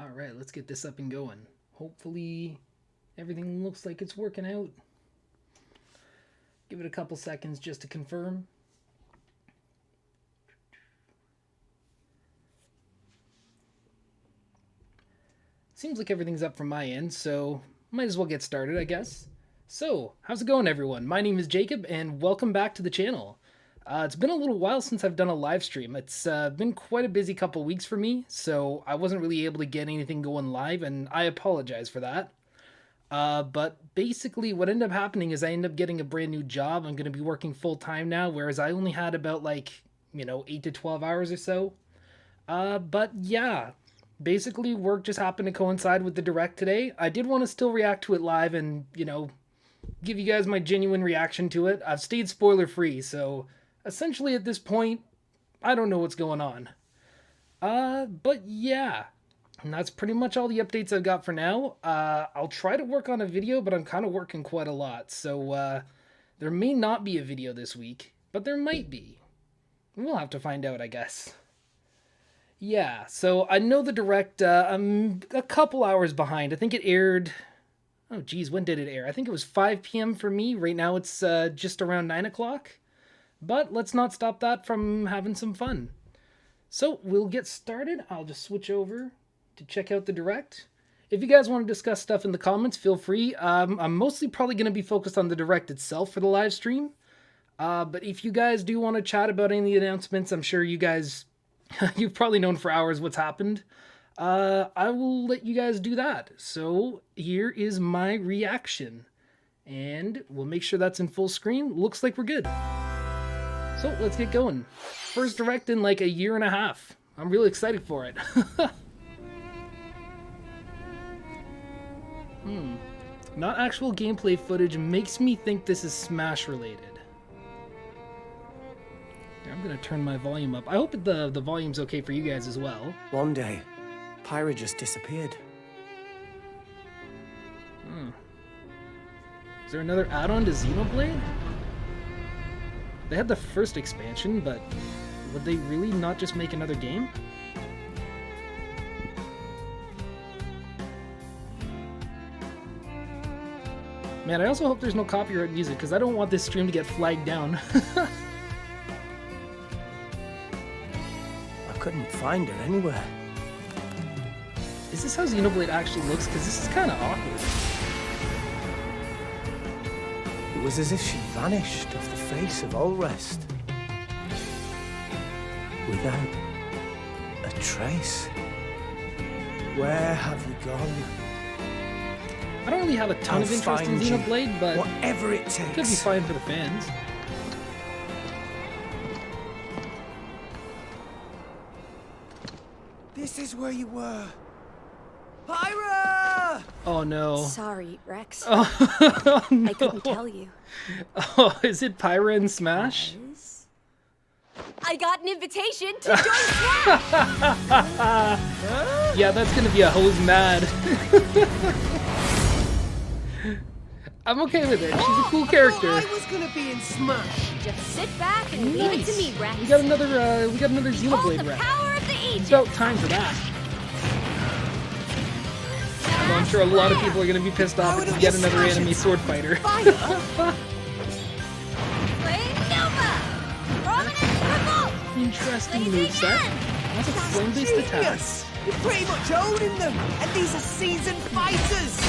Alright, let's get this up and going. Hopefully everything looks like it's working out. Give it a couple seconds just to confirm. Seems like everything's up from my end, so might as well get started, I guess. So, how's it going, everyone? My name is Jacob, and welcome back to the channel. It's been a little while since I've done a live stream. It's been quite a busy couple weeks for me, so I wasn't really able to get anything going live, and I apologize for that. But basically what ended up happening is I ended up getting a brand new job. I'm going to be working full-time now, whereas I only had about 8 to 12 hours or so. But yeah, basically work just happened to coincide with the direct today. I did want to still react to it live and, give you guys my genuine reaction to it. I've stayed spoiler-free, so essentially at this point, I don't know what's going on. But yeah, and that's pretty much all the updates I've got for now. I'll try to work on a video, but I'm kind of working quite a lot, so there may not be a video this week, but there might be. We'll have to find out, I guess. Yeah, so I know the direct, I'm a couple hours behind. I think it aired, oh geez, when did it air? I think it was 5 p.m. for me. Right now it's just around 9 o'clock. But let's not stop that from having some fun. So we'll get started. I'll just switch over to check out the direct. If you guys want to discuss stuff in the comments, feel free. I'm mostly probably going to be focused on the direct itself for the live stream. But if you guys do want to chat about any of the announcements, I'm sure you guys, you've probably known for hours what's happened. I will let you guys do that. So here is my reaction. And we'll make sure that's in full screen. Looks like we're good. So let's get going. First direct in like a year and a half. I'm really excited for it. Not actual gameplay footage makes me think this is Smash related. Here, I'm gonna turn my volume up. I hope the volume's okay for you guys as well. One day, Pyra just disappeared. Is there another add-on to Xenoblade? They had the first expansion, but would they really not just make another game? Man, I also hope there's no copyright music, because I don't want this stream to get flagged down. I couldn't find her anywhere. Is this how Xenoblade actually looks? Because this is kind of awkward. It was as if she vanished off the face of all rest. Without a trace. Where have you gone? I don't really have a ton of interest in Xenoblade, but whatever it takes. It could be fine for the fans. This is where you were. Pyra! Oh no. Sorry, Rex. Oh, no. I couldn't tell you. Oh, is it Pyra and Smash? I got an invitation to join Smash! Yeah, that's gonna be a hose mad. I'm okay with it. She's a cool character. I was gonna be in Smash. Just sit back and leave it to me, Rex. We got another Xenoblade rep. It's about time for that. Although I'm sure a lot of people are gonna be pissed off if we get another anime sword fighter. Interesting moveset. Lots of flame-based attacks. You're pretty much owning them, and these are seasoned fighters.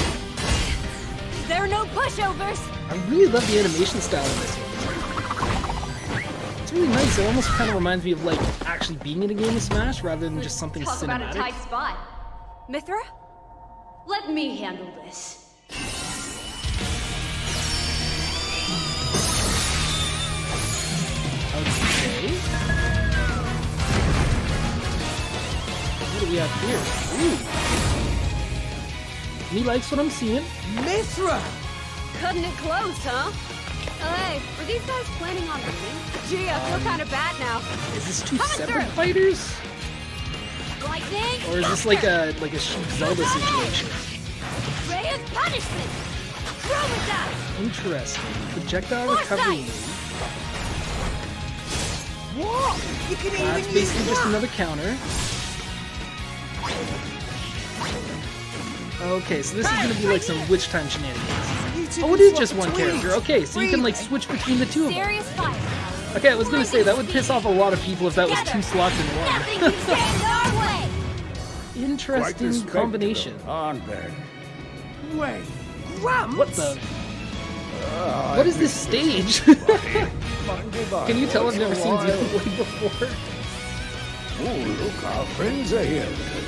There are no pushovers. I really love the animation style in this one. It's really nice. It almost kind of reminds me of actually being in a game of Smash rather than just something Talk cinematic. about a tight spot. Mithra? Let me handle this. Okay. What do we have here? Ooh. Me likes what I'm seeing. Mithra! Cutting it close, huh? Hey, were these guys planning on winning? Gee, I feel kind of bad now. Is this two separate fighters? Lightning! Or is this like a Sheik Zelda situation? Ray of punishment! Chromata! Interesting. Projectile recovery move. What? You can even That's use basically just that. another counter. Okay, so this is gonna be like some witch time shenanigans. Oh, it is just one character. Okay, so you can like switch between the two of them. Serious fight. Okay, I was gonna say that would piss off a lot of people if that was 2 slots in Nothing one. can stand our way. Interesting combination. Aren't they? Wait, Grumps? What the? What is this stage? Can you tell I've never seen Xenoblade before? Oh, look, our friends are here.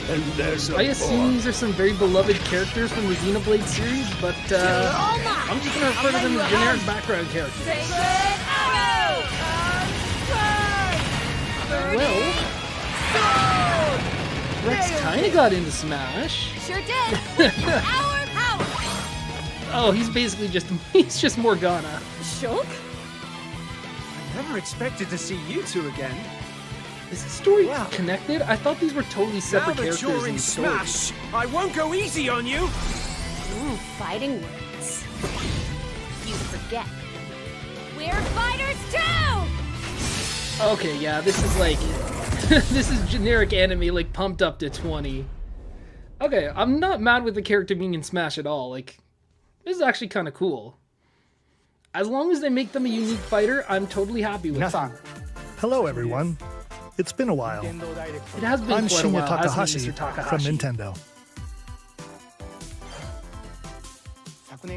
And there's a I assume these are some very beloved characters from the Xenoblade series, but I'm just gonna refer to them as generic background characters. Well, Rex kinda got into Smash. Sure did. Our power. Oh, he's basically just Morgana. Shulk? I never expected to see you two again. Is the story Wow. connected? I thought these were totally separate Now that characters you're in in the story. Smash, I won't go easy on you. Ooh, fighting words. You forget. We're fighters too! Okay, yeah, this is like this is generic anime like pumped up to 20. Okay, I'm not mad with the character being in Smash at all. Like, this is actually kind of cool. As long as they make them a unique fighter, I'm totally happy with it. Hello, everyone. It's been a while. It has been I'm quite a Shinya while, hasn't it, Takahashi Mr. Takahashi? from Nintendo.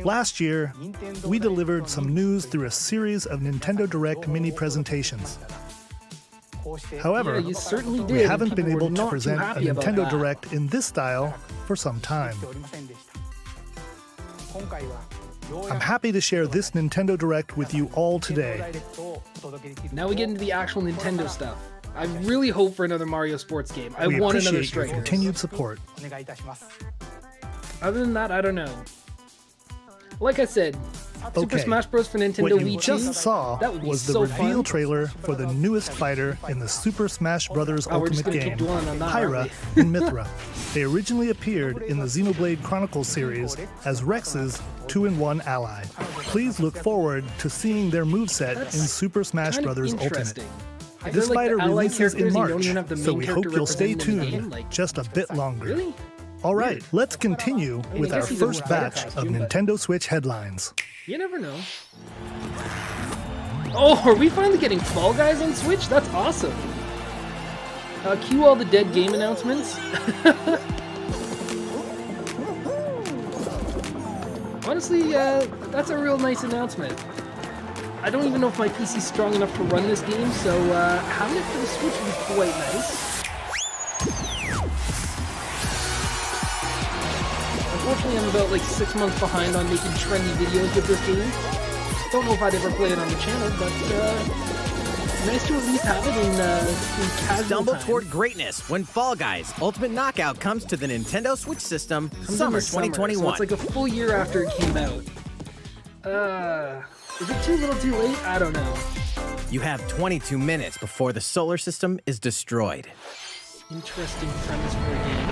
Last year, we delivered some news through a series of Nintendo Direct mini presentations. However, Yeah, you certainly did, we and haven't been people were able to not too present a happy about Nintendo that. Direct in this style for some time. I'm happy to share this Nintendo Direct with you all today. Now we get into the actual Nintendo stuff. I really hope for another Mario Sports game. I We want another appreciate your Strikers. continued support. Other than that, I don't know. Like I said, Super Okay, Smash Bros. For Nintendo what you Wii just 2, saw that would be was the so reveal fun. trailer for the newest fighter in the Super Smash Bros. Oh, we're just Ultimate gonna keep game, dwelling on that, aren't Pyra and Mithra. They originally appeared in the Xenoblade Chronicles series as Rex's 2-in-1 ally. Please look forward to seeing their moveset in Super Smash Kind of Bros. Ultimate. interesting. I This feel like fighter the allied releases in characters, you don't March, even have the so main we character hope you'll stay represented in the tuned game, like, just a bit longer. Really? All right, let's continue with I our guess he's a first fighter batch of costume, but- Nintendo Switch headlines. You never know. Oh, are we finally getting Fall Guys on Switch? That's awesome. Cue all the dead game announcements. Honestly, that's a real nice announcement. I don't even know if my PC's strong enough to run this game, so having it for the Switch would be quite nice. Unfortunately, I'm about like 6 months behind on making trendy videos with this game. Don't know if I'd ever play it on the channel, but nice to at least have it in casual Stumble time. toward greatness when Fall Guys Ultimate Knockout comes to the Nintendo Switch system Comes in summer the summer, 2021. So it's like a full year after it came out. Is it too little too late? I don't know. You have 22 minutes before the solar system is destroyed. Interesting premise for a game.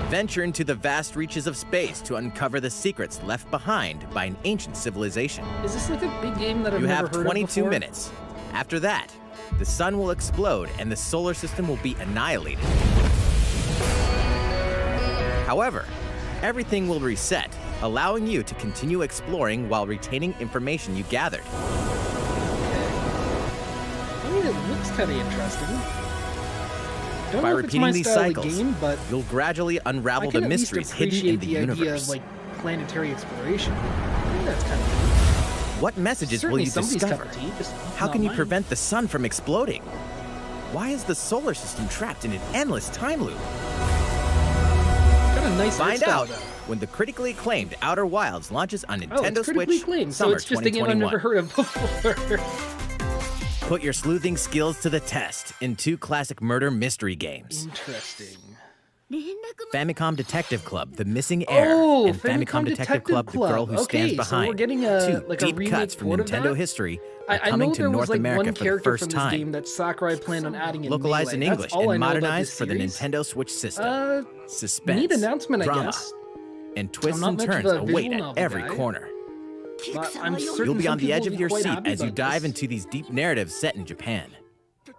Venture into the vast reaches of space to uncover the secrets left behind by an ancient civilization. Is this like a big game that I've You never have heard 22 of before? minutes. After that, the sun will explode and the solar system will be annihilated. However, everything will reset, allowing you to continue exploring while retaining information you gathered. I mean, it looks kind of interesting. Don't By know if it's my repeating these style of cycles, game, but you'll gradually I unravel can the at least mysteries hidden appreciate in the idea universe. of like planetary exploration. I think that's kind of What messages will certainly you somebody's discover? cup of tea, just How not can you mine. prevent the sun from exploding? Why is the solar system trapped in an endless time loop? Got a nice art Find style, out though. when the critically acclaimed Outer Wilds launches on Oh, Nintendo it's critically Switch acclaimed, so summer it's just a game I've 2021. never heard of before. Put your sleuthing skills to the test in 2 classic murder mystery games. Interesting. Famicom Detective Club, The Missing Heir, Oh, and Famicom Detective Club, The Girl Who Okay, Stands so we're Behind. getting 2 like a deep remake cuts from port of Nintendo that? history are I coming know to there North was like America one for the character first from this time. game that Sakurai planned on adding in Localized in Melee. English That's all I and know about modernized this for the series. Nintendo Switch system. Suspense, Neat announcement, I drama, guess. and twists not and much of turns a await visual at novel every guy. corner. But I'm certain You'll be some on the people edge will of be your quite seat happy as you about dive this. into these deep narratives set in Japan.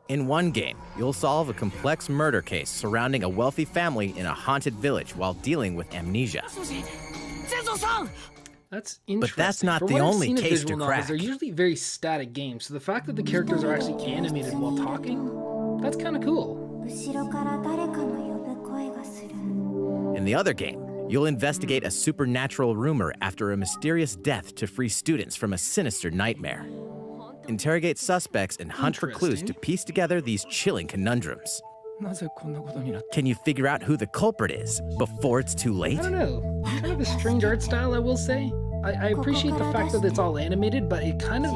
In one game, you'll solve a complex murder case surrounding a wealthy family in a haunted village while dealing with amnesia. That's interesting. But that's not For the what I've only seen of case visual to novels, crack. they're usually very static games, so the fact that the characters are actually animated while talking, that's kind of cool. In the other game, you'll investigate a supernatural rumor after a mysterious death to free students from a sinister nightmare. Interrogate suspects and hunt for clues to piece together these chilling conundrums. Can you figure out who the culprit is before it's too late? I don't know. Kind of a strange art style, I will say. I appreciate the fact that it's all animated, but it kind of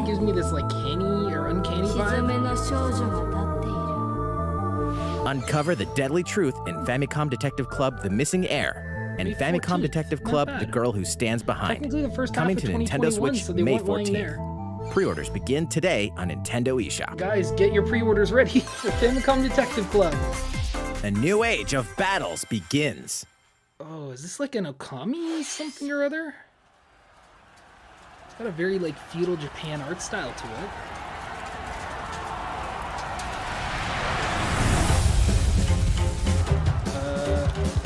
gives me this like canny or uncanny vibe. Uncover the deadly truth in Famicom Detective Club: The Missing Heir and May Famicom 14th. Detective Not Club: bad. The Girl Who Stands Behind. Technically the first half Coming of to Nintendo 2021, Switch so they May weren't lying 14th. there. Pre-orders begin today on Nintendo eShop. Guys, get your pre-orders ready for Famicom Detective Club. A new age of battles begins. Oh, is this like an Okami something or other? It's got a very like feudal Japan art style to it.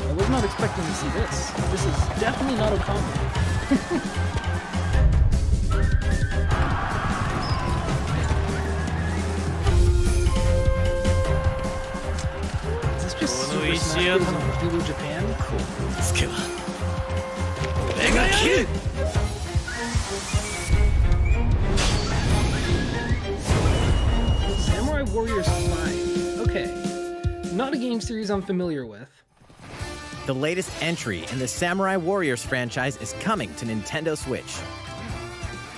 I was not expecting to see this. This is definitely not Okami. Is this just Super Smash Bros. In feudal Japan? Samurai Warriors 5. Okay. Not a game series I'm familiar with. The latest entry in the Samurai Warriors franchise is coming to Nintendo Switch.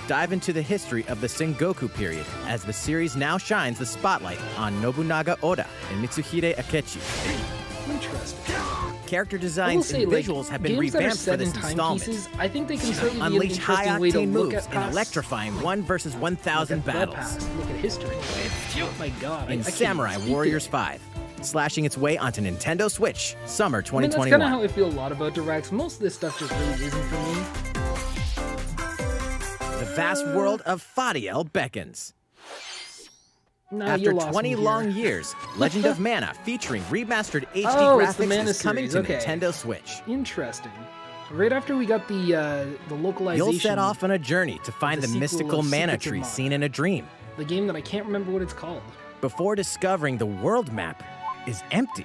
Dive into the history of the Sengoku period as the series now shines the spotlight on Nobunaga Oda and Mitsuhide Akechi. Interesting. Character I will designs say, and like, visuals have been games that are revamped for set this in installment. timepieces, I think they can certainly be an Unleash interesting way to high-octane look moves at in past, electrifying 1 versus 1,000 look at the battles. past, look at history. Oh my god. I In can't Samurai even speak Warriors to it. 5, slashing its way onto Nintendo Switch, summer I mean, that's 2021. kind of how I feel a lot about directs. Most of this stuff just really isn't for me. The vast world of Fadiel beckons. No, After you lost 20 me here. long years, Legend of Mana featuring remastered HD Oh, it's the graphics Mana is coming series, to okay. Nintendo Switch. Interesting. Right after we got the localization. You'll set off on a journey to find the the sequel mystical of mana Secrets of tree Mana. seen in a dream. The game that I can't remember what it's called. Before discovering the world map is empty.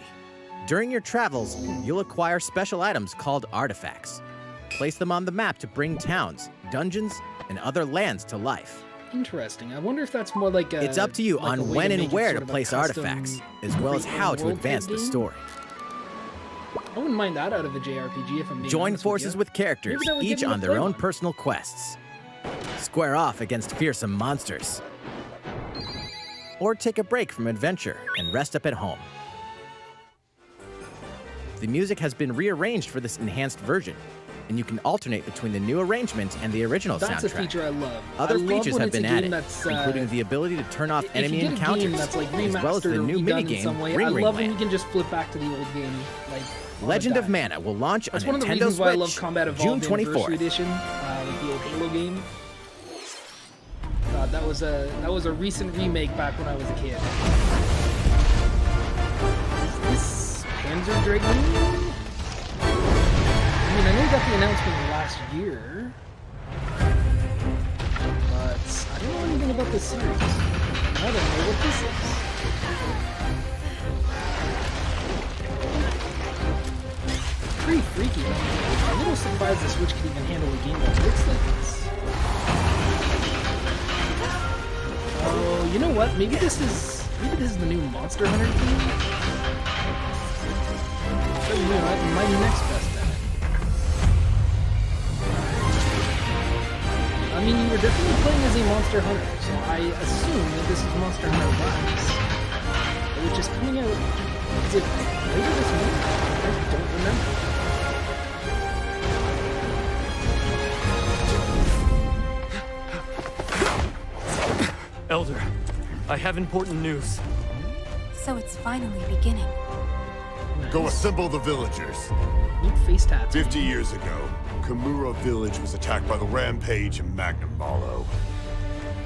During your travels, you'll acquire special items called artifacts. Place them on the map to bring towns, dungeons, and other lands to life. Interesting. I wonder if that's more like a. It's up to you like a on way when make and it where sort to of a place custom artifacts, as well as how to world advance the game. story. I wouldn't mind that out of a JRPG if I'm being Join honest forces with with characters, Maybe that would give each me a on their own flavor. personal quests. Square off against fearsome monsters. Or take a break from adventure and rest up at home. The music has been rearranged for this enhanced version, and you can alternate between the new arrangement and the original That's a soundtrack. feature I love. Other I love features when have it's a been game added, that's, including the ability to turn off if enemy you get a encounters, game that's like as well as the remastered or new redone in minigame some way, Ring I Ring love when you Land. can just flip back to the old game. Like on Legend the of dime. Mana will launch That's on one of the Nintendo reasons Switch why I love Combat June Evolved Anniversary 24th. Edition, like the old Halo game. God, that was a recent remake back when I was a kid. Is this Panzer Dragoon? I mean, I know we got the announcement last year, but I don't know anything about this series. I don't know what this is. Pretty freaky. I'm a little surprised the Switch can even handle a game that looks like this. Oh, you know what? Maybe this is the new Monster Hunter game. So, you know, that's my next best bet. I mean, you were definitely playing as a Monster Hunter, so I assume that this is Monster Hunter Rise, which is coming out. Is it later this month? I don't remember. Elder, I have important news. So it's finally beginning. Go assemble the villagers. Neat face tats. 50 years ago, Kamura village was attacked by the Rampage and Magnum Malo.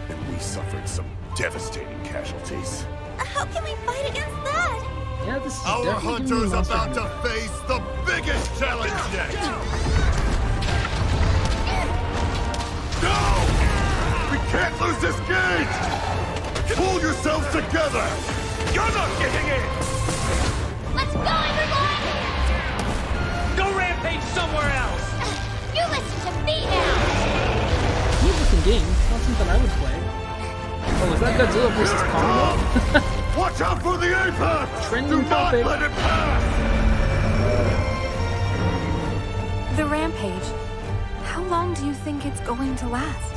And we suffered some devastating casualties. How can we fight against that? Yeah, this is Our definitely gonna be hunter's Monster about to Hunter. face the biggest challenge yet! No! We can't lose this gauge! Pull yourselves together! You're not getting in! Let's go, everyone! Go rampage somewhere else! You listen to me now! Neat looking game. Not something I would play. Oh, is that Godzilla versus Kong? Watch out for the apex! Trending Do not topic. let it pass! The rampage. How long do you think it's going to last?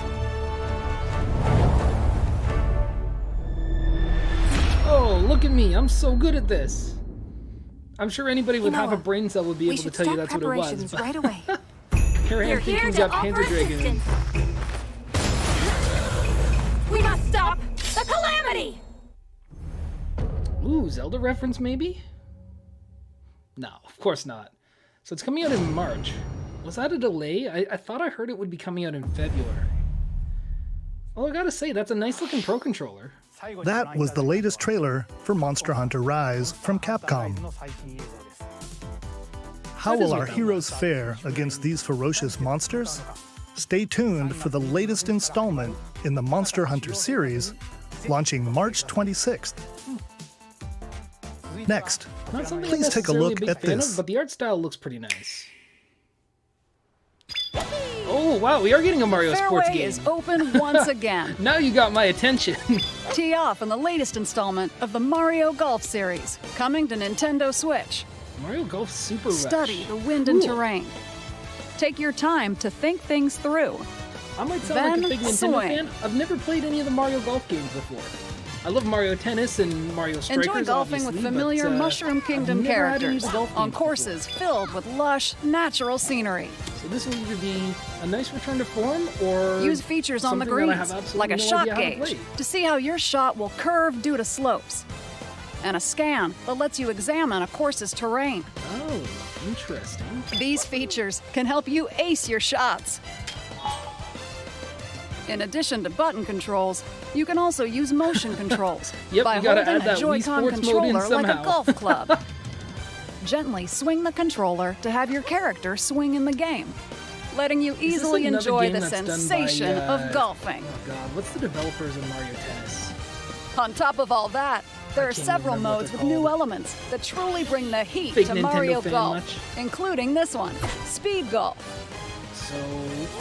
Oh, look at me. I'm so good at this. I'm sure anybody with half a Noah, brain cell would be We able to should tell you start that's what it was. preparations But right away. here I am We're here thinking we to got offer Panzer Dragon. assistance. We must stop the calamity! Ooh, Zelda reference maybe? No, of course not. So it's coming out in March. Was that a delay? I thought I heard it would be coming out in February. Oh, I gotta say, that's a nice looking Pro Controller. That was the latest trailer for Monster Hunter Rise from Capcom. How will our heroes fare against these ferocious monsters? Stay tuned for the latest installment in the Monster Hunter series, launching March 26th. Next, Not something please I'm take a necessarily look big at fan this. of, but the art style looks pretty nice. Oh wow, we are getting a Mario sports Fairway game. is open once again. Now you got my attention. Tee off in the latest installment of the Mario Golf series, coming to Nintendo Switch. Mario Golf Super Rush. Study the wind and Cool. terrain. Take your time to think things through. I might sound like a Then big Nintendo swing. fan. I've never played any of the Mario Golf games before. I love Mario Tennis and Mario Strikers, Enjoy golfing with obviously, familiar but, Mushroom Kingdom I've never had any of characters the golf on games courses filled with lush, natural scenery. before. So this will either be a nice return to form or Use features on the something that I greens, have absolutely like a no shot idea how to gauge, play. to see how your shot will curve due to slopes. And a scan that lets you examine a course's terrain. Oh, interesting. These features can help you ace your shots. In addition to button controls, you can also use motion controls Yep, by you gotta holding add a that Wii Joy-Con Sports mode in controller like a somehow. golf club. Gently swing the controller to have your character swing in the game, letting you easily another enjoy game the that's done by, sensation of golfing. Oh god, what's the developers of Mario Tennis? On top of all that, there are can't several remember what modes they're with new called. elements that truly bring the heat Big to Nintendo Mario fan Golf, much? including this one, Speed Golf. So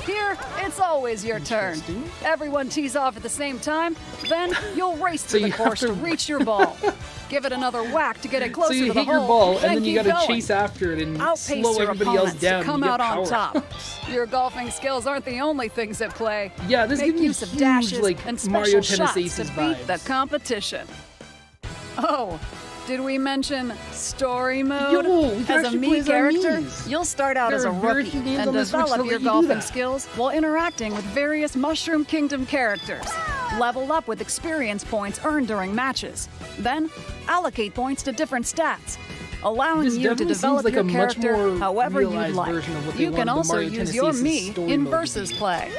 Here, it's always your turn. Interesting. Everyone tees off at the same time, then you'll race So through the you have course to to- reach your ball. Give it another whack to get it closer so you to the hit your hole. ball and then you keep gotta going. chase after it and Outpace slow your everybody else opponents down. to come and you out get on power top. ups. Your golfing skills aren't the only things at play. Yeah, this Make gives me use of huge, dashes like, and special Mario Tennis shots Aces to beat the vibes. competition. Oh, did we mention story mode? Yo, we can as a actually play Mii as our character, Miis. you'll start out There as a are very rookie few games and on the Switch that develop let your you do golfing that. skills while interacting with various Mushroom Kingdom characters. Level up with experience points earned during matches. Then, allocate points to different stats, allowing This you to definitely seems develop like your a much character more however you'd realized like. version of what they You can wanted the also Mario use Tennis your Aces Mii story in mode to versus be. play.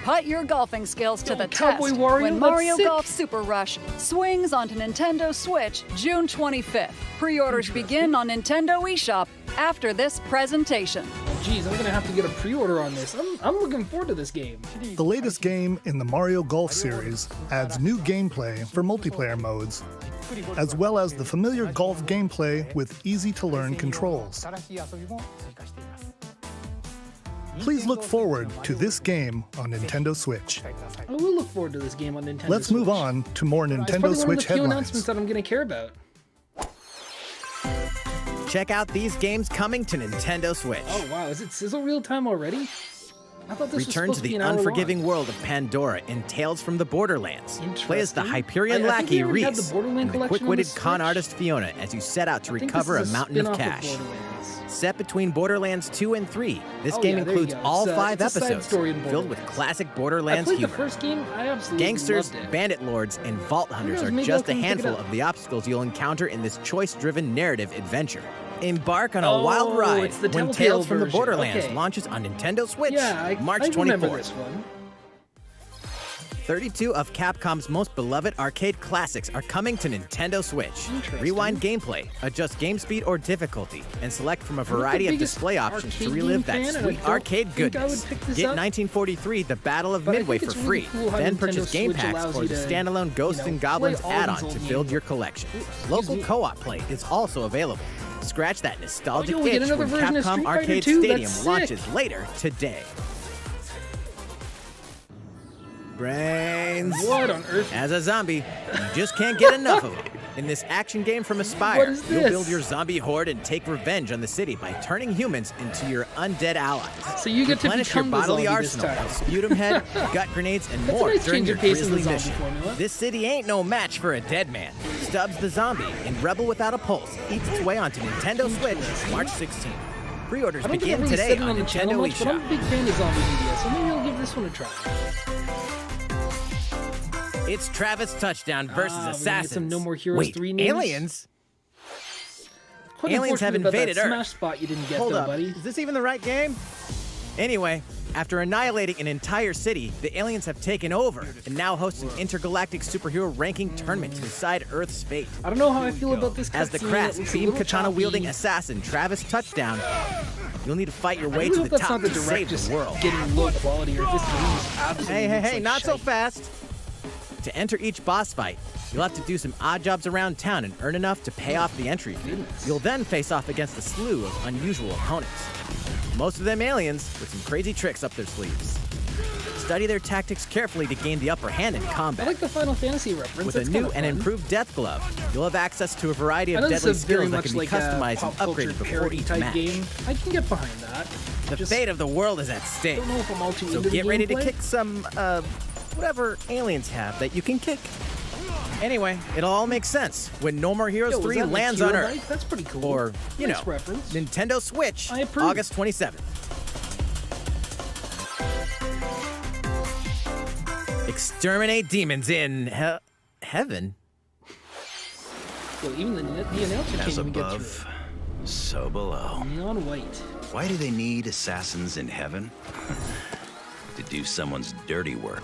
Put your golfing skills to the Cowboy test Wario, when that's Mario sick. Golf Super Rush swings onto Nintendo Switch June 25th. Pre-orders begin on Nintendo eShop after this presentation. Geez, I'm gonna have to get a pre-order on this. I'm looking forward to this game. The latest game in the Mario Golf series adds new gameplay for multiplayer modes, as well as the familiar golf gameplay with easy-to-learn controls. Please look forward to this game on Nintendo Switch. I will look forward to this game on Nintendo Let's Switch. move on to more It's Nintendo probably one of Switch the few announcements headlines. that I'm gonna care about. Check out these games coming to Nintendo Switch. Oh wow, is it sizzle real time already? I thought this Return was to supposed to be the an hour unforgiving long. world of Pandora in Tales from the Borderlands. Play as the Interesting. Hyperion I think we lackey already had the Reese Borderland and the collection on the quick-witted con Switch. artist Fiona as you set out to I think recover a this is mountain of spin-off cash. Borderlands. Set between Borderlands 2 and 3, this Oh, game yeah, there you includes go. all It's, 5 it's a side episodes story in filled with Borderlands. classic I Borderlands played the humor. first game. I absolutely Gangsters, loved it. bandit lords, and vault hunters knows, are maybe just I'll a come pick it handful up. of the obstacles you'll encounter in this choice-driven narrative adventure. Embark on a Oh, wild ride it's the when Telltale Tales from the version. Borderlands Okay. launches on Nintendo Switch Yeah, I March remember 24th. this one. 32 of Capcom's most beloved arcade classics are coming to Nintendo Switch. Rewind gameplay, adjust game speed or difficulty, and select from a variety of display options to relive that sweet arcade goodness. Get 1943 The Battle of Midway for free, then purchase game packs or the standalone Ghosts and Goblins add-on to build your collection. Local co-op play is also available. Scratch that nostalgic itch when Capcom Arcade Stadium launches later today. Brains. What on earth? As a zombie, you just can't get enough of them. In this action game from Aspire, you'll build your zombie horde and take revenge on the city by turning humans into your undead allies. So you get to replenish your become the bodily zombie this arsenal time. of sputum head, gut grenades, and more nice during change your of pace in the grisly zombie mission. formula. This city ain't no match for a dead man. Stubbs the Zombie in Rebel Without a Pulse eats its way onto Nintendo Switch March 16th. Pre-orders I don't think begin I've really today said it on the channel Nintendo much, but I'm eShop. a big fan of zombie media, so maybe I'll give this one a try. It's Travis Touchdown versus We're gonna get Assassins. some No More Heroes Wait, 3 news. aliens? Quite Aliens have unfortunate about invaded that Earth. Smash spot you didn't get, Hold though, up, buddy. is this even the right game? Anyway, after annihilating an entire city, the aliens have taken over and now host an intergalactic superhero ranking tournament to decide Earth's fate. I don't know how I feel about this As the cutscene. crass, It looks a beam little katana-wielding choppy. assassin Travis Touchdown, you'll need to fight your I way really to hope the that's top not to the save direct the just world. getting low quality, or if this game is absolutely Hey, looks like not so shite. fast. To enter each boss fight, you'll have to do some odd jobs around town and earn enough to pay off the entry fee. You'll then face off against a slew of unusual opponents. Most of them aliens with some crazy tricks up their sleeves. Study their tactics carefully to gain the upper hand in I combat. like the Final Fantasy reference. With That's a new kinda and fun. improved death glove, you'll have access to a variety I of know this deadly is very skills that much can be like a customized pop and upgraded culture before parody each type match. game. I can get behind that. The fate of the world is at stake. I don't know if I'm all too So into get the ready to gameplay. kick some, whatever aliens have that you can kick. Anyway, it'll all make sense when No More Heroes Yo, was 3 that lands Akira on Earth. Bike? That's pretty cool. Or, you Nice know, reference. Nintendo Switch, I approve. August 27th. Exterminate demons in heaven. So even the announcer can't As even get above, through so below. it. Neon white. Why do they need assassins in heaven? To do someone's dirty work.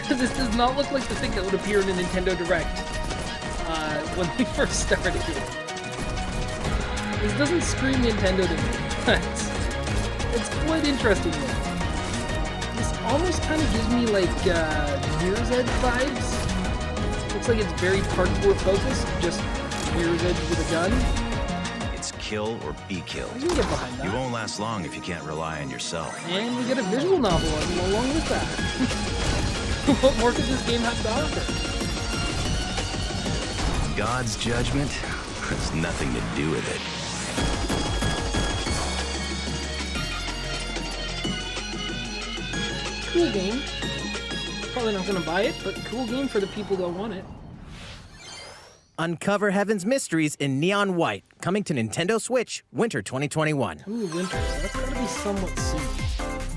This does not look like the thing that would appear in a Nintendo Direct when they first started it. This doesn't scream Nintendo to me. It's quite interesting though. This almost kind of gives me like Mirror's Edge vibes. Looks like it's very parkour focused, just Mirror's Edge with a gun. It's kill or be killed. I can get behind that. You won't last long if you can't rely on yourself. And we get a visual novel along with that. What more could this game have to offer? God's judgment has nothing to do with it. Cool game. Probably not gonna buy it, but cool game for the people that want it. Uncover Heaven's mysteries in neon white, coming to Nintendo Switch, winter 2021. Ooh, winter, so that's gotta be somewhat soon.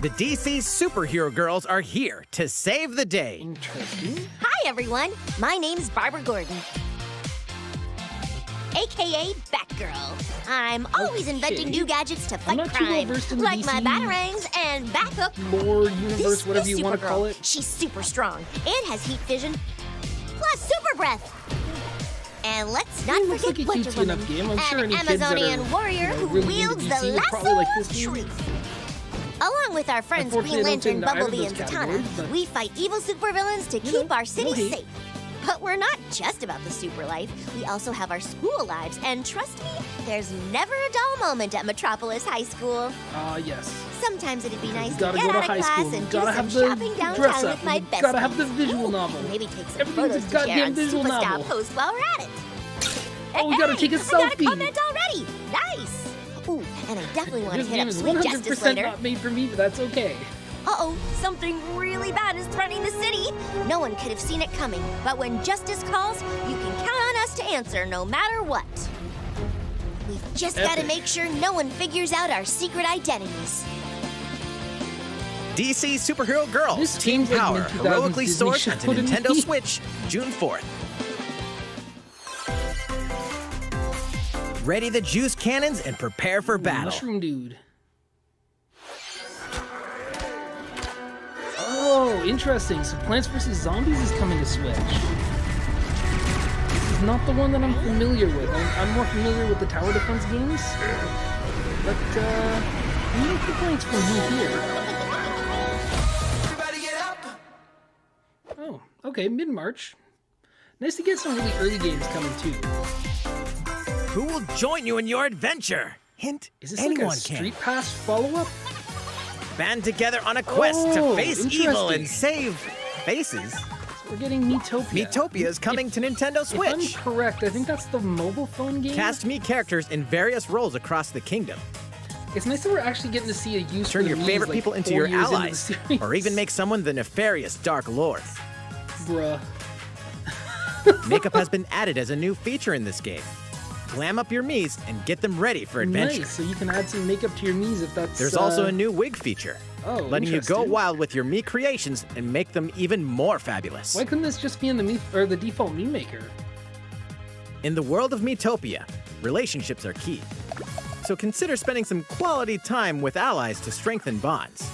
The DC superhero girls are here to save the day. Interesting. Hi, everyone. My name's Barbara Gordon, aka Batgirl. I'm always inventing new gadgets to fight not too well crime, versed in the like my DC batarangs and backup. Lore, universe, This whatever is you want to Supergirl. call it. She's super strong and has heat vision, plus super breath. And let's not Looks forget like a Wonder cutesy Woman, enough game. I'm sure an any kids that Amazonian are, warrior who really into wields DC the would probably like lasso this of game. truth. Along with our friends Unfortunately, Green I don't Lantern, fit into either of Bumblebee, those and Zatanna, categories, but- we fight evil supervillains to keep our city no hate. safe. But we're not just about the super life. We also have our school lives, and trust me, there's never a dull moment at Metropolis High School. Yes. Sometimes it'd be nice You to gotta get go to out of high class school. and You do gotta some have the shopping dress downtown up. with my You besties. gotta have the visual novel. Maybe take some Everything's photos a to share goddamn on visual Superstar novel. Post while we're at it. Oh, we gotta take a I got selfie. a comment already. Nice. Ooh, and I definitely want to This hit game up is Sweet 100% Justice later. not made for me, but that's okay. Uh-oh, something really bad is threatening the city. No one could have seen it coming, but when justice calls, you can count on us to answer no matter what. We've just got to Epic. make sure no one figures out our secret identities. DC Superhero Girls This Team seems like Power an 2000s heroically Disney sourced show onto to me. Nintendo Switch, June 4th. Ready the juice cannons and prepare for battle. Mushroom Dude. Oh, interesting. So Plants vs. Zombies is coming to Switch. This is not the one that I'm familiar with. I'm more familiar with the tower defense games. But, no complaints from me here. Oh, okay, mid-March. Nice to get some really early games coming, too. Who will join you in your adventure? Hint, is this anyone like a Street Pass follow-up? Band together on a quest to face evil and save faces. So we're getting Miitopia. Miitopia is coming to Nintendo Switch. If I'm correct, I think that's the mobile phone game. Cast me characters in various roles across the kingdom. It's nice that we're actually getting to see a use Turn for your the favorite Miis, people like into 4 your years allies, into the series. or even make someone the nefarious Dark Lord. Bruh. Makeup has been added as a new feature in this game. Glam up your Miis and get them ready for adventure. Nice, so you can add some makeup to your Miis if that's... There's also a new wig feature, letting you go wild with your Mii creations and make them even more fabulous. Why couldn't this just be in the default Mii Maker? In the world of Miitopia, relationships are key. So consider spending some quality time with allies to strengthen bonds.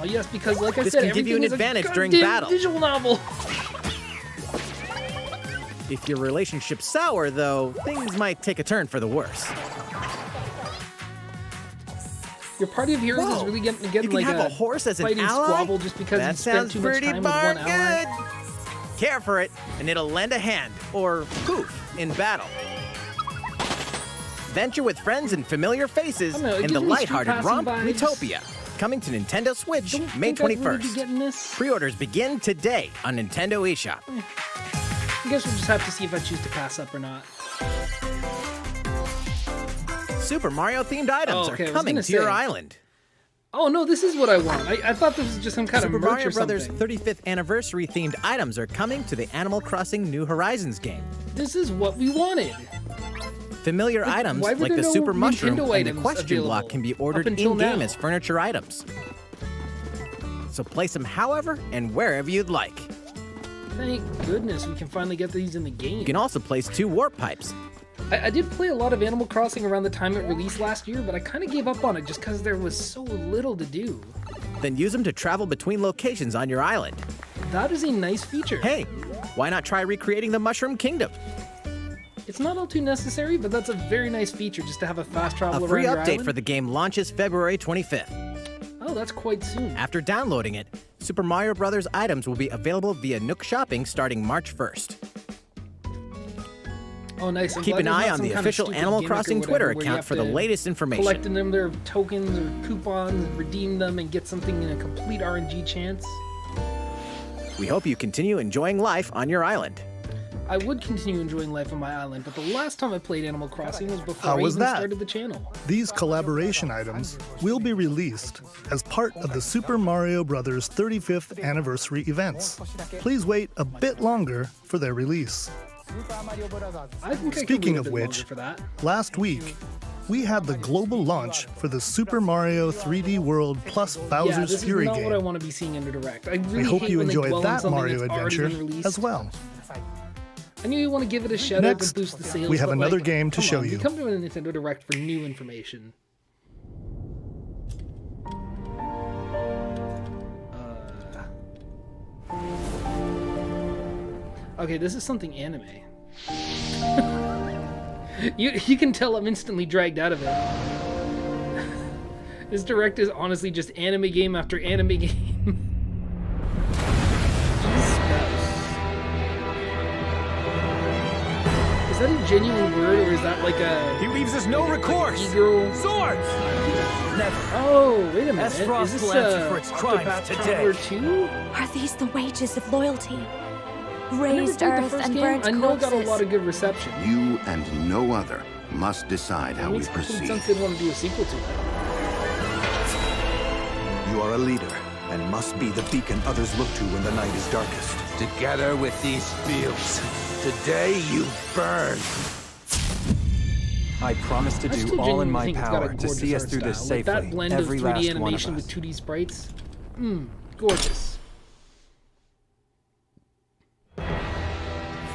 Oh yes, because like I this said, can give you an advantage during battle. Visual novel. If your relationship's sour, though, things might take a turn for the worse. Your party of heroes is really getting you can like have a horse as an fighting ally? squabble just because That you spent too much pretty time with one darn ally. good. Care for it, and it'll lend a hand, or poof, in battle. Venture with friends and familiar faces in the lighthearted romp Miitopia. Coming to Nintendo Switch May 21st. Pre-orders begin today on Nintendo eShop. I guess we'll just have to see if I choose to pass up or not. Super Mario-themed items are coming to your island. Oh no, this is what I want. I thought this was just some kind Super of merch Mario or something. Brothers 35th anniversary-themed items are coming to the Animal Crossing New Horizons game. This is what we wanted. Familiar items why were like there the no Super Mushroom Nintendo and the items Question Block available can be up ordered until in-game now? as furniture items. So place them however and wherever you'd like. Thank goodness we can finally get these in the game. You can also place 2 warp pipes. I did play a lot of Animal Crossing around the time it released last year, but I kind of gave up on it just because there was so little to do. Then use them to travel between locations on your island. That is a nice feature. Hey, why not try recreating the Mushroom Kingdom? It's not all too necessary, but that's a very nice feature just to have a fast travel A free around your update island. for the game launches February 25th. Oh, that's quite soon. After downloading it, Super Mario Bros. Items will be available via Nook Shopping starting March 1st. Oh, nice. I'm Keep glad an there's eye not on some the kind of official stupid Animal gimmick or Crossing whatever Twitter where you account have for the to latest information. Collecting them, their tokens or coupons, and redeem them and get something in a complete RNG chance. We hope you continue enjoying life on your island. I would continue enjoying life on my island, but the last time I played Animal Crossing was before How I was even that? started the channel. These collaboration items will be released as part of the Super Mario Bros. 35th anniversary events. Please wait a bit longer for their release. I think Speaking I of could wait a bit which, longer for that. last week, we had the global launch for the Super Mario 3D World plus Yeah, Bowser's this Fury is not game. what I want to be seeing in a direct. I really We hope hate you when they enjoyed dwell on that something Mario that's already adventure been released. as well. I knew you want to give it a shout out Next, to boost the sales. we have but, another like, game to come show on, you. Come to a Nintendo Direct for new information. Okay, this is something anime. you can tell I'm instantly dragged out of it. This direct is honestly just anime game after anime game. Is that a genuine word, or is that like a... He leaves us no recourse! E-girl? Swords! Never. Oh, wait a minute. As Frost is will this answer for its crimes Octopath today. Traveler 2? Are these the wages of loyalty? I never Raised played the earth first and game. burnt I know it got a corpses. lot of good reception. You and no other must decide how we Makes complete proceed. sense they'd want to do a sequel to it. You are a leader and must be the beacon others look to when the night is darkest. Together with these fields, today you burn. I promise to I do still all in genuinely my think it's got a power to gorgeous see us art through this style. safely. Like that blend every of 3D last one of animation us. with 2D sprites. Gorgeous.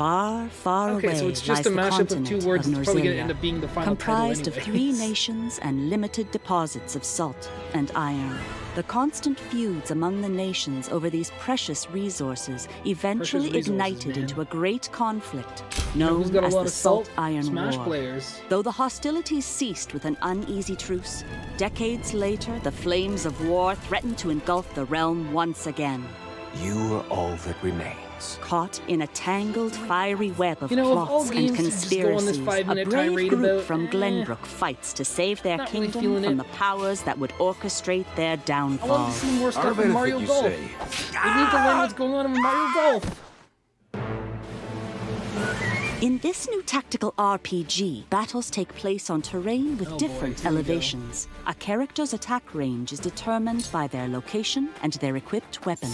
Far, far away Okay, so it's just lies a the mashup of continent two words. of It's probably going to Norzilia, end up being the final comprised title of 3 anyways. nations and limited deposits of salt and iron. The constant feuds among the nations over these precious resources eventually ignited into a great conflict known who's got a as lot the of salt? Salt-Iron Smash War. players. Though the hostilities ceased with an uneasy truce, decades later the flames of war threatened to engulf the realm once again. You are all that remains. Caught in a tangled, fiery web of You know, of all plots and games to just go on this conspiracies, a 5-minute brave tirade group about, from Glenbrook fights to save their not really kingdom feeling from it. the powers that would orchestrate their I want downfall. to see more stuff in Mario Golf. We need to learn what's going on in Mario Golf. In this new tactical RPG, battles take place on terrain with different elevations. A character's attack range is determined by their location and their equipped weapon.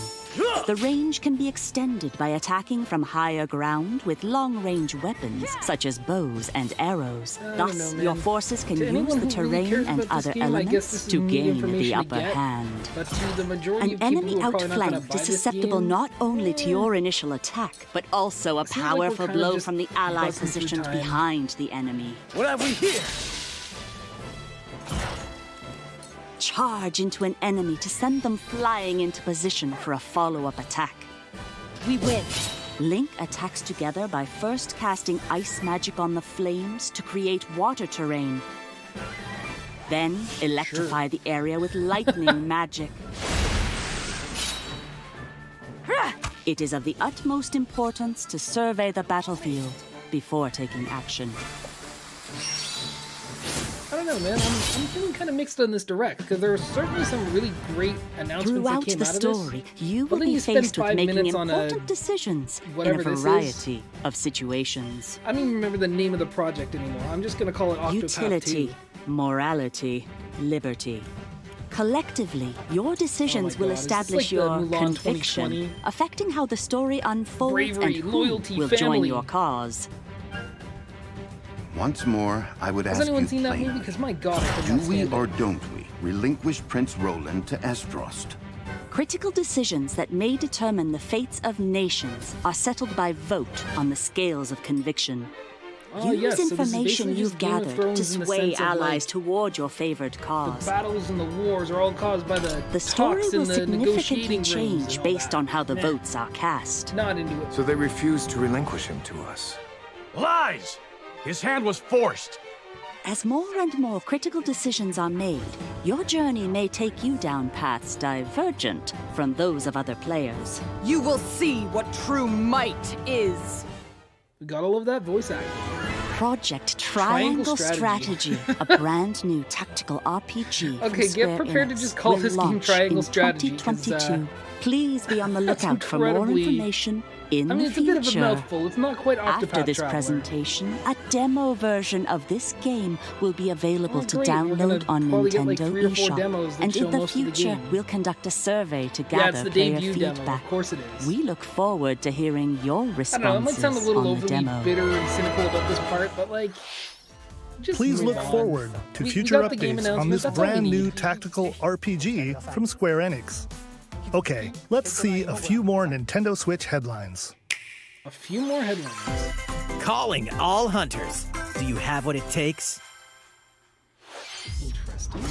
The range can be extended by attacking from higher ground with long-range weapons, such as bows and arrows. Thus, your forces can use the terrain and other elements to gain the upper hand. But to the majority An of people enemy who are probably not gonna outflanked buy is this susceptible game, not only to your initial attack, but also a seems like we're powerful kind of blow just from the ally buzzing through positioned time. behind the enemy. What have we here? Charge into an enemy to send them flying into position for a follow-up attack. We win. Link attacks together by first casting ice magic on the flames to create water terrain. Then electrify the area with lightning magic. It is of the utmost importance to survey the battlefield before taking action. I don't know, man. I'm feeling kind of mixed on this direct because there are certainly some really great announcements Throughout that came the out of story, this. you But will then be you spend faced with 5 making minutes on important decisions in a whatever this is. variety of situations. I don't even remember the name of the project anymore. I'm just gonna call it Octopath Utility, 2. morality, liberty. Collectively, your decisions will God, is this establish like the your Mulan conviction, 2020? affecting how the story unfolds Bravery, and who loyalty, will join family. your cause. Once more, I would Has ask anyone you seen that movie? plainly, Because my God, I could do not we stand or it. don't we relinquish Prince Roland to Estrost? Critical decisions that may determine the fates of nations are settled by vote on the scales of conviction. Oh, Use yes, so this is information basically you've just Game of gathered Thrones to in the sway sense of, allies like, toward your favored cause. The battles and the wars are all caused by The story talks in will the significantly negotiating rooms change and all based that. on how the Nah, votes are cast. Not into it. So they refused to relinquish him to us. Lies! His hand was forced. As more and more critical decisions are made, your journey may take you down paths divergent from those of other players. You will see what true might is. We got all of that voice acting. Project Triangle Strategy, a brand new tactical RPG. from Okay, get Square prepared to Enix, just call will this game launch Triangle in Strategy, 'cause, 2022. Please be on the that's lookout for more incredibly- information in I mean, the it's a bit of a future. mouthful. It's not quite Octopath After this Traveler. presentation, a demo version of this game will be available to great. We're gonna download on probably get, Nintendo like, 3 or 4 eShop. demos that And show in the most of the future, game. we'll conduct a survey to Yeah, it's gather the player debut feedback. demo. Of course it is. We look forward to hearing your I don't know. It responses might sound a little on the overly demo. bitter and cynical about this part, but like, just Please move look on. forward to We future got the game updates on announcement, this that's all we brand need. new tactical RPG from Square Enix. Okay, let's see a few more Nintendo Switch headlines. A few more headlines. Calling all hunters. Do you have what it takes? Interesting.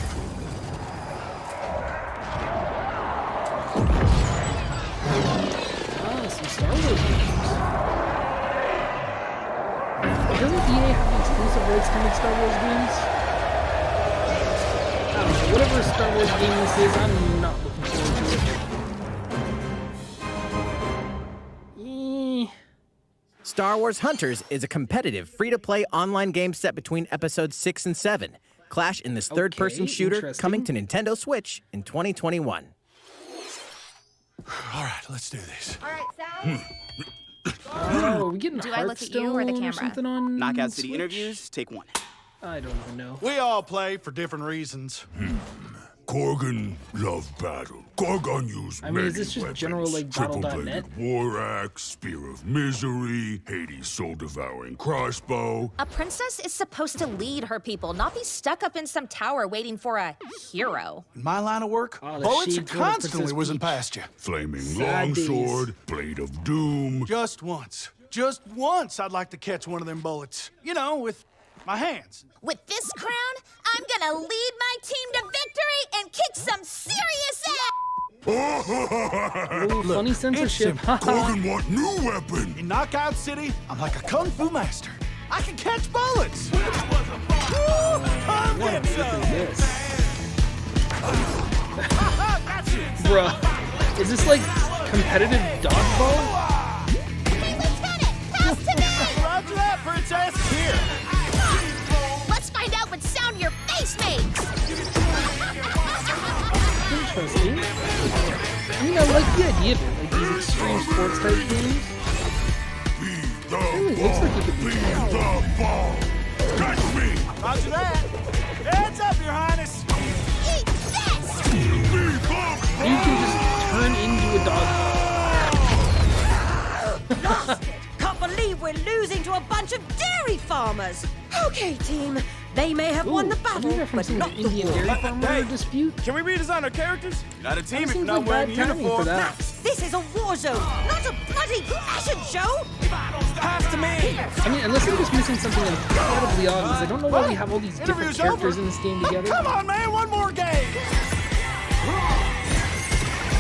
Some Star Wars games. Doesn't EA have the exclusive rights to make Star Wars games? I don't know. Whatever Star Wars game this is, I'm not looking forward to it. Star Wars Hunters is a competitive, free-to-play online game set between episodes 6 and 7. Clash in this third-person shooter interesting. coming to Nintendo Switch in 2021. All right, let's do this. All right, Sal. Oh, are we getting Do I look at you or the Hearthstone camera? something on Knockout City Switch? interviews, take one. I don't even know. We all play for different reasons. Korgan love battle. Korgan use I mean, many is this just weapons. general, like, Battle.net? Triple-bladed war axe, spear of misery, Hades soul-devouring crossbow. A princess is supposed to lead her people, not be stuck up in some tower waiting for a hero. In my line of work, the bullets are shades go to constantly Princess whizzing Peach. past you. Flaming Sad days. longsword, blade of doom. Just once. Just once I'd like to catch one of them bullets. You know, with my hands. With this crown, I'm gonna lead my team to victory and kick some serious ass! Ooh, funny censorship. Gordon want new weapon. In Knockout City, I'm like a kung fu master. I can catch bullets. Bruh, is this like competitive dodgeball? Hey, Lieutenant, pass to me! Roger that, Princess. Here. Let's find out what sound your face makes! Interesting. I mean, I like the idea of it, like these extreme sports type games. It really looks like it could be fun. Catch me! Roger that. Heads up, Your Highness. Eat this! You can just turn into a dog. Can't believe we're losing to a bunch of dairy farmers. Okay, team. They may have won the battle, but not the Indian war. dairy farmer dispute. Can we redesign our characters? Not a team if you're Seems not like wearing a bad timing for uniform. that. This is a war zone, not a bloody fashion show. Pass to me. I mean, unless I'm just missing something incredibly obvious. I don't know why we have all these different Interview's characters over. in this game together. Come on, man, one more game.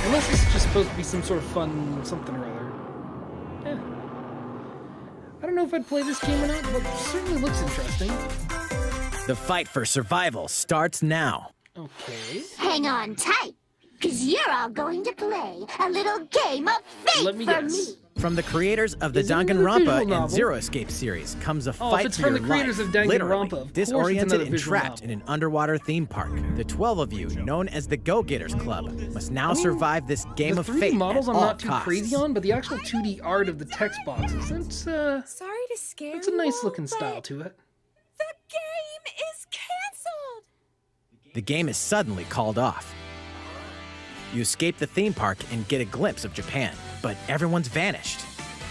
Unless this is just supposed to be some sort of fun something or other. Yeah. I don't know if I'd play this game or not, but it certainly looks interesting. The fight for survival starts now. Okay. Hang on tight, because you're all going to play a little game of fate Let me for guess. me. From the creators of the Is it another Danganronpa visual and novel? Zero Escape series comes a Oh, if fight it's for from your the creators life, of Danganronpa, literally, of course it's disoriented another and visual trapped novel. in an underwater theme park. The 12 of you, known as the Go-Getters Club, must now survive this game The of 3D fate models at I'm all not too costs. crazy on, but the actual 2D art of the text boxes, Sorry to scare it's a nice looking style to it. The game is canceled. The game is suddenly called off. You escape the theme park and get a glimpse of Japan, but everyone's vanished.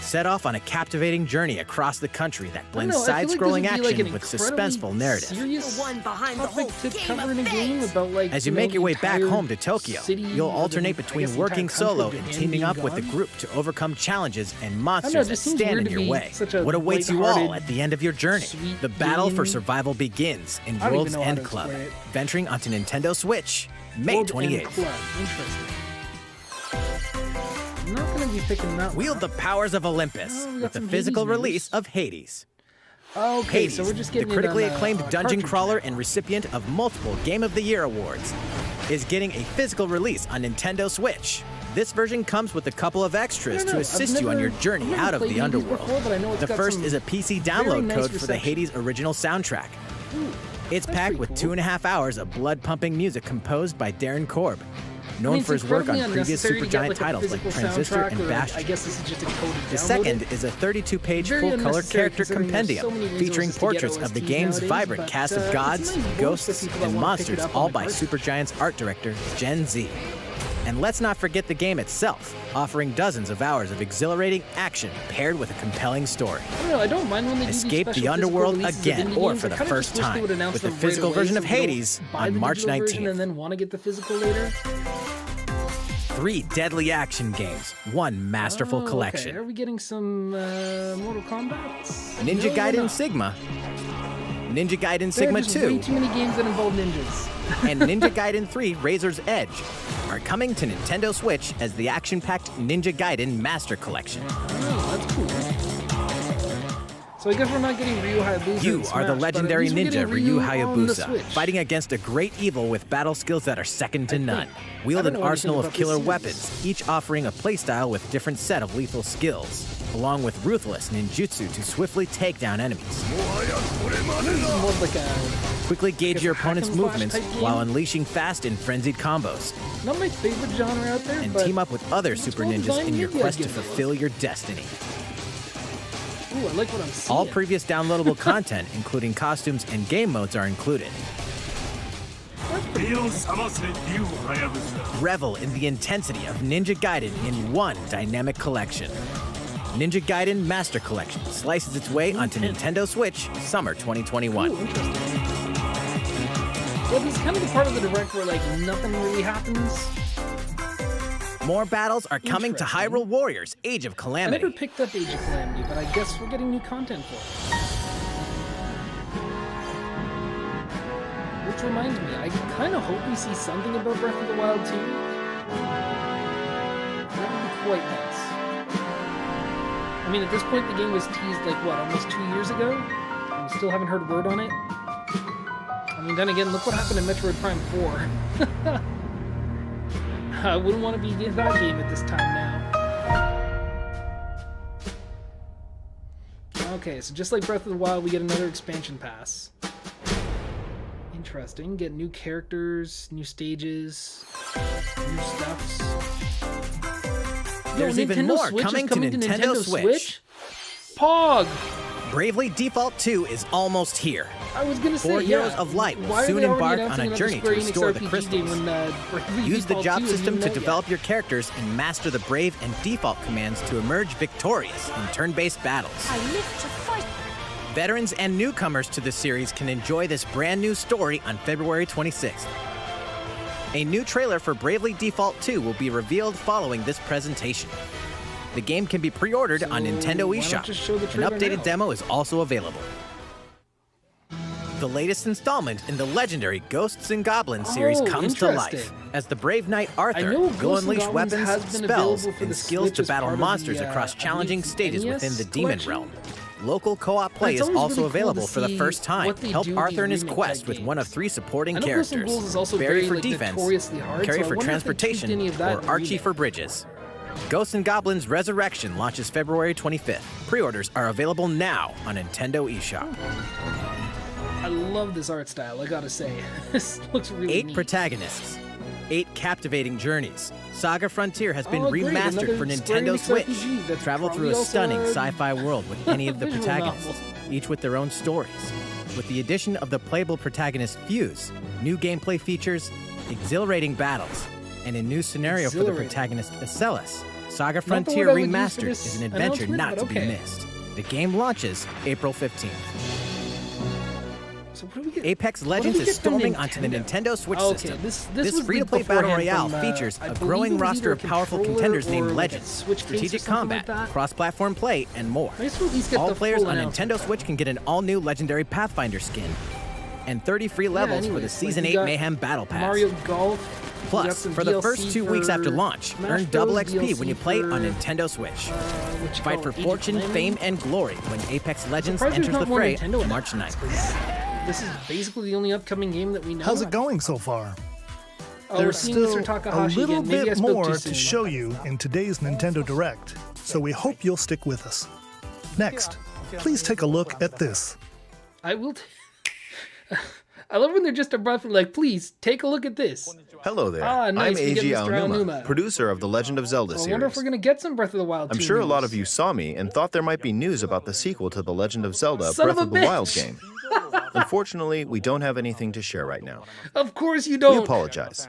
Set off on a captivating journey across the country that blends side-scrolling action with suspenseful narrative. Serious one behind the whole topic to game cover of in a game about like. As you know, make the your way back entire home to Tokyo, city, you'll or alternate the- I between guess the working entire country solo of and Japan teaming being up with a gone. group to overcome challenges and I monsters don't know, it that just seems stand weird in to your be way. such a What awaits you all lighthearted, at the end of your journey? sweet The battle for game. survival begins in I don't even World's know how End to Club, explain it. venturing onto Nintendo Switch, May World End 28th. Club. Interesting. I'm not gonna be picking that one. Wield the powers of Olympus Oh, we got with the some physical Hades news. release of Hades. Okay, Hades, so we're just the getting critically it on, acclaimed a dungeon cartridge crawler now. and recipient of multiple Game of the Year awards, is getting a physical release on Nintendo Switch. This version comes with a couple of extras I don't to know, assist I've you on your never- journey I've never out of played the Hades underworld. before, but I know it's The got first some is a PC very download nice code for the reception. Hades original soundtrack. Ooh, It's that's packed pretty with cool. 2.5 hours of blood-pumping music composed by Darren Korb, known it's for his work on incredibly previous unnecessary to get, Supergiant like, a titles like physical Transistor soundtrack, and or, I Bastion. guess this is just a coded The download. second is a 32-page Very full-color unnecessary character considering there's so compendium many featuring resources to get portraits of the OSTs game's nowadays, vibrant but, cast of it's a gods, nice bonus for ghosts, people that and wanna pick it monsters, up on all the by cartridge. Supergiant's art director, Gen Z. And let's not forget the game itself, offering dozens of hours of exhilarating action paired with a compelling story. I don't know, I don't mind when they do these Escape special the underworld physical releases of again, indie or games. for I the kinda first just wish they time, would announce with the them right physical away version so of we don't Hades buy on the March digital version 19th. and then want to get the physical later. 3 deadly action games, 1 masterful Oh, collection. Okay. Are we getting some Mortal Kombat? Ninja No, we're Gaiden not. Sigma, Ninja Gaiden There are Sigma just 2, way too many games that involve ninjas. and Ninja Gaiden 3 Razor's Edge are coming to Nintendo Switch as the action-packed Ninja Gaiden Master Collection. Oh, that's cool. So I guess we're not getting Ryu Hayabusa. You in are Smash, the but legendary at least we're ninja getting Ryu on the Hayabusa, Switch. fighting against a great evil with battle skills that are second to none. Wield I an don't know arsenal anything of about killer this weapons, each offering a playstyle with different set of lethal skills, along with ruthless ninjutsu to swiftly take down enemies. This is more of like a Quickly gauge your hack and opponent's slash movements type game. while unleashing fast and frenzied combos, not my favorite genre out there, and but team up with other it's super well ninjas designed in your maybe I'd quest to give it a fulfill your destiny. Ooh, I like what I'm seeing. All previous downloadable content, including costumes and game modes, are included. Revel in the intensity of Ninja Gaiden in one dynamic collection. Ninja Gaiden Master Collection slices its way onto Nintendo Switch summer 2021. Ooh, interesting. Yeah, this is kind of the part of the direct where like nothing really happens. More battles are coming to Hyrule Warriors Age of I Calamity. never picked up Age of Calamity, but I guess we're getting new content for it. Which reminds me, I kind of hope we see something about Breath of the Wild 2. That would be quite nice. I mean, at this point, the game was teased, like, what, almost 2 years ago? And we still haven't heard word on it? I mean, then again, look what happened in Metroid Prime 4. I wouldn't want to be in that game at this time now. Okay, so just like Breath of the Wild, we get another expansion pass. Interesting. Get new characters, new stages, new stuffs. There's even more coming to Nintendo Switch. Pog! Bravely Default 2 is almost here. I was gonna say, Four Heroes of Light will soon embark on a journey to restore the crystals. Use the job system to develop your characters and master the Brave and Default commands to emerge victorious in turn-based battles. I live to fight. Veterans and newcomers to the series can enjoy this brand new story on February 26th. A new trailer for Bravely Default 2 will be revealed following this presentation. The game can be pre-ordered on Nintendo eShop. An updated demo is also available. The latest installment in the legendary Ghosts and Goblins series comes to life, as the brave knight Arthur will unleash weapons, spells, and skills to battle monsters across challenging stages within the Demon Realm. Local co-op play is also available for the first time. Help Arthur in his quest with one of 3 supporting characters: Barry for defense, Carrie for transportation, or Archie for bridges. Ghosts and Goblins Resurrection launches February 25th. Pre-orders are available now on Nintendo eShop. I love this art style, I gotta say. This looks really 8 neat. protagonists, 8 captivating journeys. Saga Frontier has been remastered for Nintendo Switch. Travel through a stunning sci-fi world with any of the protagonists, each with their own stories. With the addition of the playable protagonist Fuse, new gameplay features, exhilarating battles, and a new scenario for the protagonist Acellus, Saga Frontier Remastered is an adventure not to be missed. The game launches April 15th. So what do we get? Apex Legends is storming onto the Nintendo Switch system. This free-to-play battle royale features a growing roster of powerful contenders named Legends, strategic combat, cross-platform play, and more. All players on Nintendo Switch can get an all-new legendary Pathfinder skin, and 30 free levels for the Season 8 Mayhem Battle Pass. Mario Golf. Plus, for the first 2 weeks after launch, earn double XP when you play on Nintendo Switch. Fight for fortune, fame, and glory when Apex Legends enters the fray on March 9th. This is basically the only upcoming game that we know. How's it going so far? Oh, There's still a little Maybe bit more to show you in today's Nintendo Direct, so we hope you'll stick with us. Next, please take a look at this. I will. I love when they're just abruptly like, please, take a look at this. Hello there. Nice. I'm Eiji Aonuma, producer of the Legend of Zelda I series. wonder if we're going to get some Breath of the Wild 2 I'm sure a news. lot of you saw me and thought there might be news about the sequel to the Legend of Zelda Son Breath of of a the Wild bitch. game. Unfortunately, we don't have anything to share right now. Of course you don't. We apologize.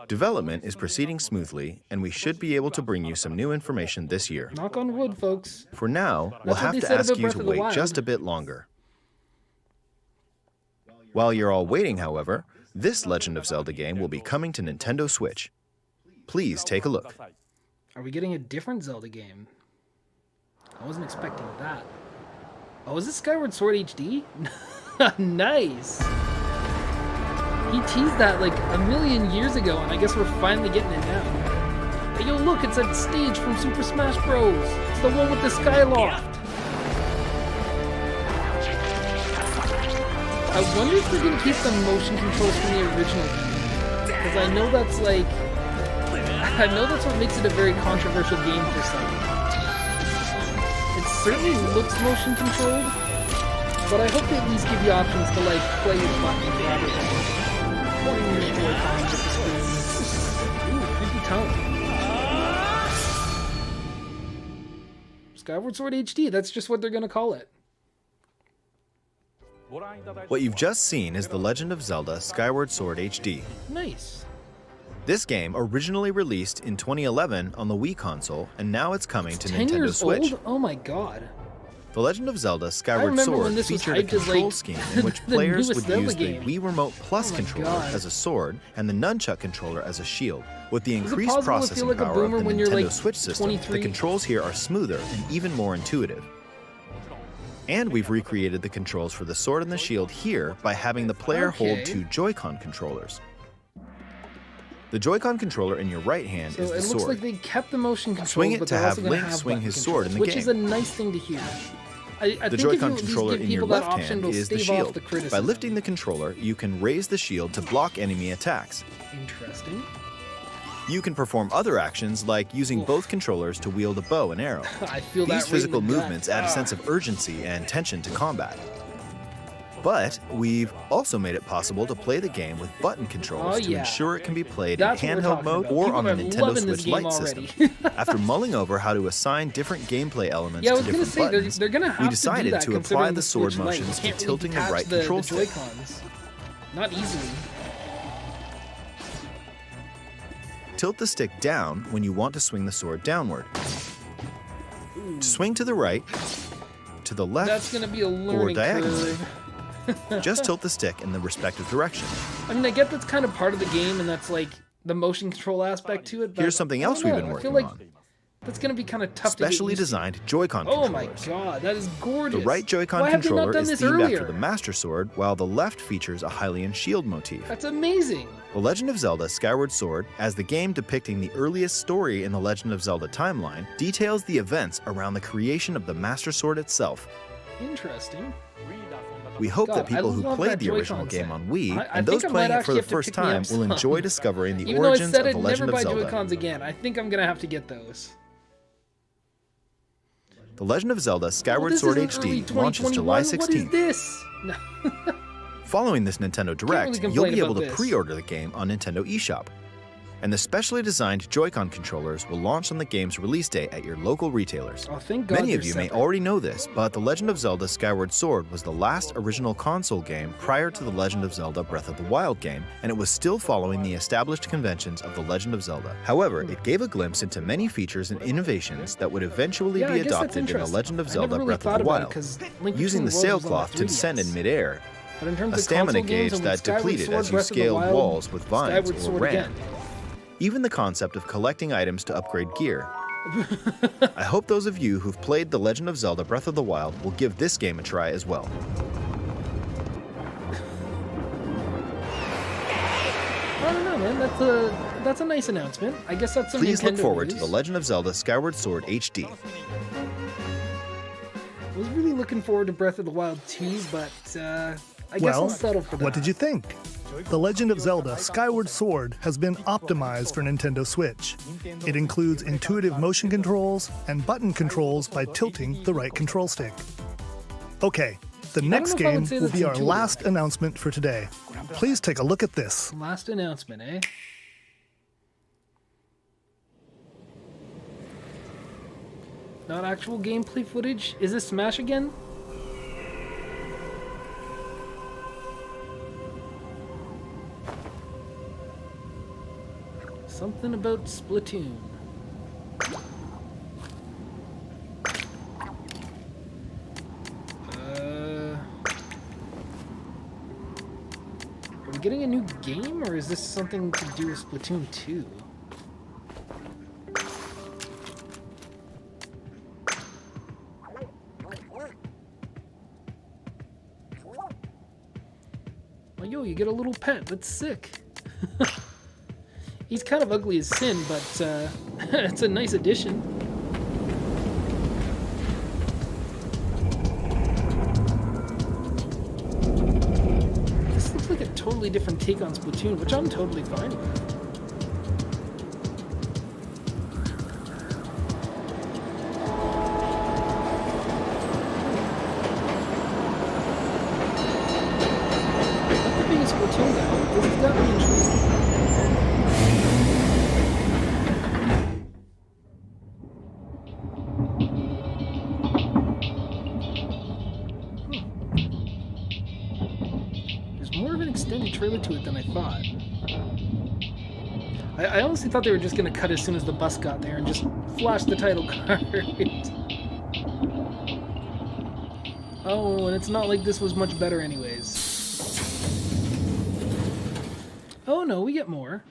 Development is proceeding smoothly, and we should be able to bring you some new information this year. Knock on wood, folks. For now, we'll That's what have they to said ask about you Breath to of the wait Wild. just a bit longer. While you're all waiting, however, this Legend of Zelda game will be coming to Nintendo Switch. Please take a look. Are we getting a different Zelda game? I wasn't expecting that. Oh, is this Skyward Sword HD? Nice! He teased that like a million years ago, and I guess we're finally getting it now. Hey, yo, look, it's that stage from Super Smash Bros. It's the one with the Skyloft. I wonder if they're gonna keep the motion controls from the original game. Because I know that's like... I know that's what makes it a very controversial game for some. It certainly looks motion controlled, but I hope they at least give you options to like play with buttons rather than pointing your Joy-Cons at the screen. Ooh, creepy tone. Skyward Sword HD, that's just what they're gonna call it. What you've just seen is The Legend of Zelda Skyward Sword HD. Nice. This game originally released in 2011 on the Wii console, and now it's coming to 10 Nintendo years Switch. old? Oh my god. The The Legend of Zelda I Skyward remember when Sword this was featured a hyped as, control like, scheme in which the players newest would use Zelda the game. Wii Remote Plus Oh my controller God. as a sword and the Nunchuck controller as a shield. With the Is it increased possible to processing feel like a power of boomer the when you're, Nintendo like, Switch system, 23? the controls here are smoother and even more intuitive. And we've recreated the controls for the sword and the shield here by having the player hold Okay. 2 Joy-Con controllers. The Joy-Con controller in your right hand So is the it looks sword. like they kept the motion controls, Swing it but to they're have also gonna Link have swing button his sword in the controls, game. which is a nice thing to hear. I The think Joy-Con if you controller at least in give your people that left option, hand it'll is the stave off shield. the By criticism. lifting the controller, you can raise the shield to block enemy attacks. Interesting. You can perform other actions like using both controllers to wield a bow and arrow. I feel that These right in physical the gut. movements add a sense of urgency and tension to combat. But we've also made it possible to play the game with button controls Oh, to yeah. ensure it can be played That's in what we're handheld talking mode about. or People on the are Nintendo loving this Switch game Lite already. system. After mulling over how to assign different gameplay elements Yeah, I to was gonna different say buttons, they're gonna have we decided to, do that, to apply considering the sword Switch Lite. motions You to can't tilting the really right detach control the stick. Joy-Cons. Not easily. Tilt the stick down when you want to swing the sword downward. To swing to the right, to the left, That's gonna be a or learning diagonally, curve. just tilt the stick in the respective direction. I mean, I get that's kind of part of the game, and that's like the motion control aspect to it. But Here's something I don't else we've know, been I feel working like on. that's gonna be kind of tough Specially to get used designed Joy-Con to. Oh my controllers. god, that is gorgeous. The right Joy-Con Why have they not controller done is this themed earlier? after the Master Sword, while the left features a Hylian shield motif. That's amazing. The Legend of Zelda Skyward Sword, as the game depicting the earliest story in the Legend of Zelda timeline, details the events around the creation of the Master Sword itself. Interesting. We hope God, that people I who love played that the original Joy-Con game set. on Wii I and think those I might playing it for actually the have to first pick me up time will some. enjoy discovering the Even though I origins said of I'd the never Legend buy of Zelda. Joy-Cons again, I think I'm gonna have to get those. The Legend of Zelda Skyward this Sword isn't early HD launches July 2021. 16th. What is this? No. Following this Nintendo Direct, really you'll complain be able about to this. pre-order the game on Nintendo eShop. And the specially designed Joy-Con controllers will launch on the game's release day at your local retailers. Oh, thank God Many of they're you may separate. already know this, but The Legend of Zelda Skyward Sword was the last original console game prior to The Legend of Zelda Breath of the Wild game, and it was still following the established conventions of The Legend of Zelda. However, it gave a glimpse into many features and innovations that would eventually Yeah, I be guess that's adopted in The interesting. Legend of I never Zelda really Breath thought of the about it, Wild, 'cause Link using the Between Worlds was on sailcloth the to descend in 3DS. midair, But in terms a of stamina console games gauge and that with Skyward depleted Sword, as you Breath of the scaled Wild, walls with vines Skyward or Sword ran. again. Even the concept of collecting items to upgrade gear. I hope those of you who've played The Legend of Zelda Breath of the Wild will give this game a try as well. I don't know, man. That's a nice announcement. I guess that's some Please look Nintendo forward news. to The Legend of Zelda Skyward Sword HD. I was really looking forward to Breath of the Wild 2, but I guess I'll settle for that. What did you think? The Legend of Zelda Skyward Sword has been optimized for Nintendo Switch. It includes intuitive motion controls and button controls by tilting the right control stick. Okay, the next know if I would game say will that's be our intuitive. last announcement for today. Please take a look at this. Last announcement, eh? Not actual gameplay footage? Is this Smash again? Something about Splatoon. Are we getting a new game, or is this something to do with Splatoon 2? Oh, yo, you get a little pet. That's sick. He's kind of ugly as sin, but it's a nice addition. This looks like a totally different take on Splatoon, which I'm totally fine with. Not the biggest Splatoon guy, but this has got me intrigued. There's more of an extended trailer to it than I thought. I honestly thought they were just going to cut as soon as the bus got there and just flash the title card. Oh, and it's not like this was much better anyways. Oh no, we get more.